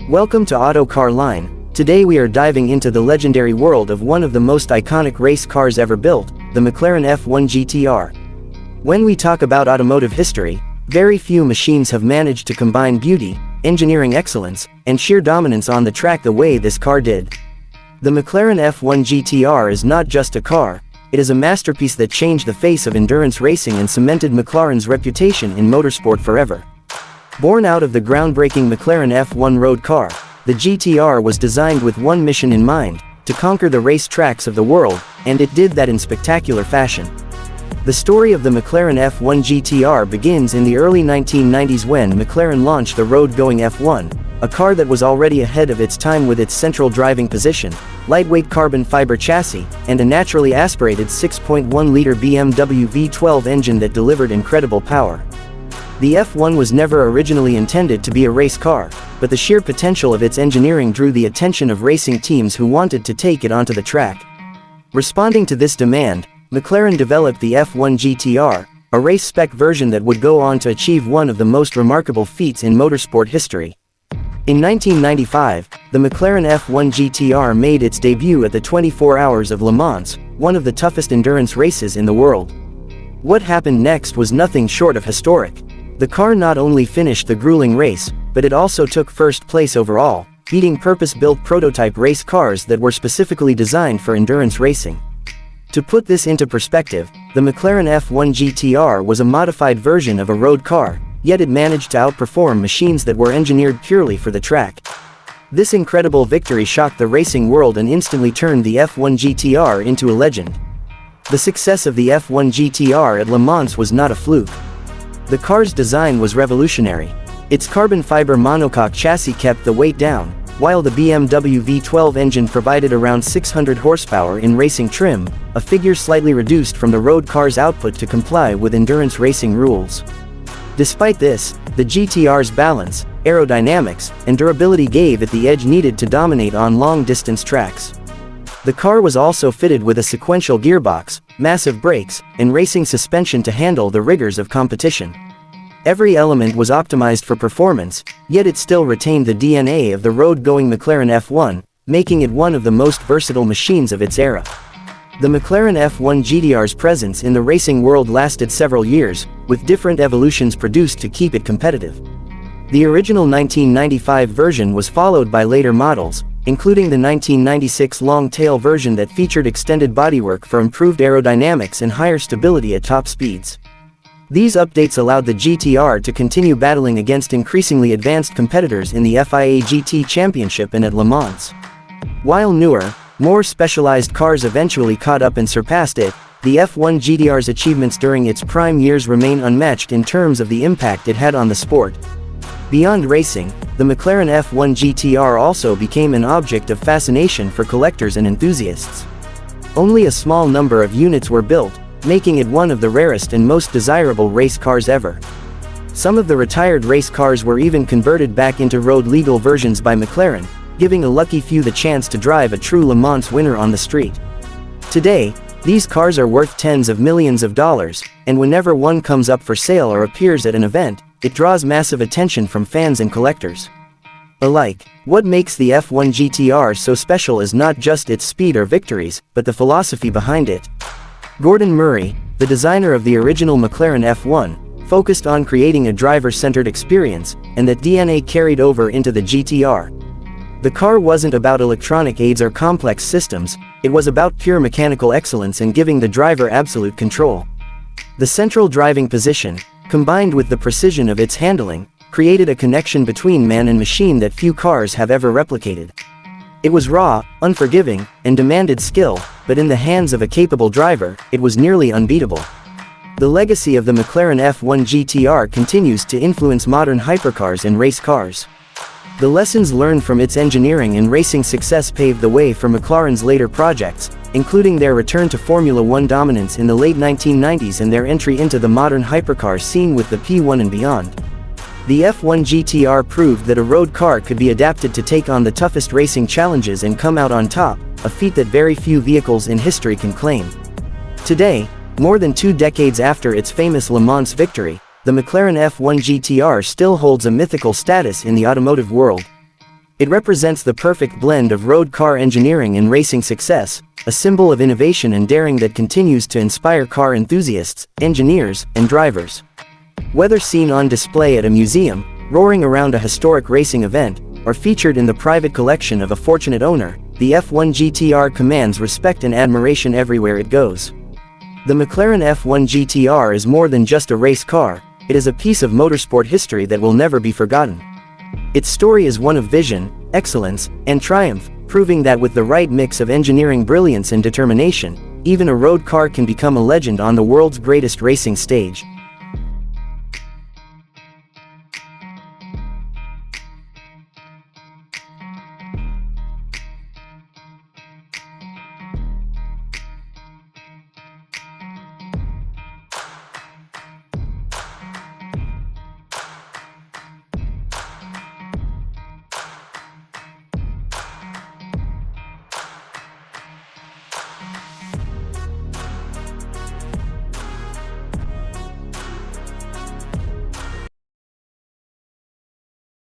Welcome to Auto Car Line. Today we are diving into the legendary world of one of the most iconic race cars ever built, the McLaren F1 GTR. When we talk about automotive history, very few machines have managed to combine beauty, engineering excellence, and sheer dominance on the track the way this car did. The McLaren F1 GTR is not just a car, it is a masterpiece that changed the face of endurance racing and cemented McLaren's reputation in motorsport forever. Born out of the groundbreaking McLaren F1 road car, the GTR was designed with one mission in mind: to conquer the race tracks of the world, and it did that in spectacular fashion. The story of the McLaren F1 GTR begins in the early 1990s when McLaren launched the road-going F1, a car that was already ahead of its time with its central driving position, lightweight carbon fiber chassis, and a naturally aspirated 6.1-liter BMW V12 engine that delivered incredible power. The F1 was never originally intended to be a race car, but the sheer potential of its engineering drew the attention of racing teams who wanted to take it onto the track. Responding to this demand, McLaren developed the F1 GTR, a race-spec version that would go on to achieve one of the most remarkable feats in motorsport history. In 1995, the McLaren F1 GTR made its debut at the 24 Hours of Le Mans, one of the toughest endurance races in the world. What happened next was nothing short of historic. The car not only finished the grueling race, but it also took first place overall, beating purpose-built prototype race cars that were specifically designed for endurance racing. To put this into perspective, the McLaren F1 GTR was a modified version of a road car, yet it managed to outperform machines that were engineered purely for the track. This incredible victory shocked the racing world and instantly turned the F1 GTR into a legend. The success of the F1 GTR at Le Mans was not a fluke. The car's design was revolutionary. Its carbon fiber monocoque chassis kept the weight down, while the BMW V12 engine provided around 600 horsepower in racing trim, a figure slightly reduced from the road car's output to comply with endurance racing rules. Despite this, the GTR's balance, aerodynamics, and durability gave it the edge needed to dominate on long-distance tracks. The car was also fitted with a sequential gearbox, massive brakes, and racing suspension to handle the rigors of competition. Every element was optimized for performance, yet it still retained the DNA of the road-going McLaren F1, making it one of the most versatile machines of its era. The McLaren F1 GTR's presence in the racing world lasted several years, with different evolutions produced to keep it competitive. The original 1995 version was followed by later models, including the 1996 long-tail version that featured extended bodywork for improved aerodynamics and higher stability at top speeds. These updates allowed the GTR to continue battling against increasingly advanced competitors in the FIA GT Championship and at Le Mans. While newer, more specialized cars eventually caught up and surpassed it, the F1 GTR's achievements during its prime years remain unmatched in terms of the impact it had on the sport. Beyond racing, the McLaren F1 GTR also became an object of fascination for collectors and enthusiasts. Only a small number of units were built, making it one of the rarest and most desirable race cars ever. Some of the retired race cars were even converted back into road-legal versions by McLaren, giving a lucky few the chance to drive a true Le Mans winner on the street. Today, these cars are worth tens of millions of dollars, and whenever one comes up for sale or appears at an event, it draws massive attention from fans and collectors alike. What makes the F1 GTR so special is not just its speed or victories, but the philosophy behind it. Gordon Murray, the designer of the original McLaren F1, focused on creating a driver-centered experience, and that DNA carried over into the GTR. The car wasn't about electronic aids or complex systems, it was about pure mechanical excellence and giving the driver absolute control. The central driving position, combined with the precision of its handling, created a connection between man and machine that few cars have ever replicated. It was raw, unforgiving, and demanded skill, but in the hands of a capable driver, it was nearly unbeatable. The legacy of the McLaren F1 GTR continues to influence modern hypercars and race cars. The lessons learned from its engineering and racing success paved the way for McLaren's later projects, including their return to Formula One dominance in the late 1990s and their entry into the modern hypercar scene with the P1 and beyond. The F1 GTR proved that a road car could be adapted to take on the toughest racing challenges and come out on top, a feat that very few vehicles in history can claim. Today, more than 2 decades after its famous Le Mans victory, the McLaren F1 GTR still holds a mythical status in the automotive world. It represents the perfect blend of road car engineering and racing success, a symbol of innovation and daring that continues to inspire car enthusiasts, engineers, and drivers. Whether seen on display at a museum, roaring around a historic racing event, or featured in the private collection of a fortunate owner, the F1 GTR commands respect and admiration everywhere it goes. The McLaren F1 GTR is more than just a race car, it is a piece of motorsport history that will never be forgotten. Its story is one of vision, excellence, and triumph, proving that with the right mix of engineering brilliance and determination, even a road car can become a legend on the world's greatest racing stage.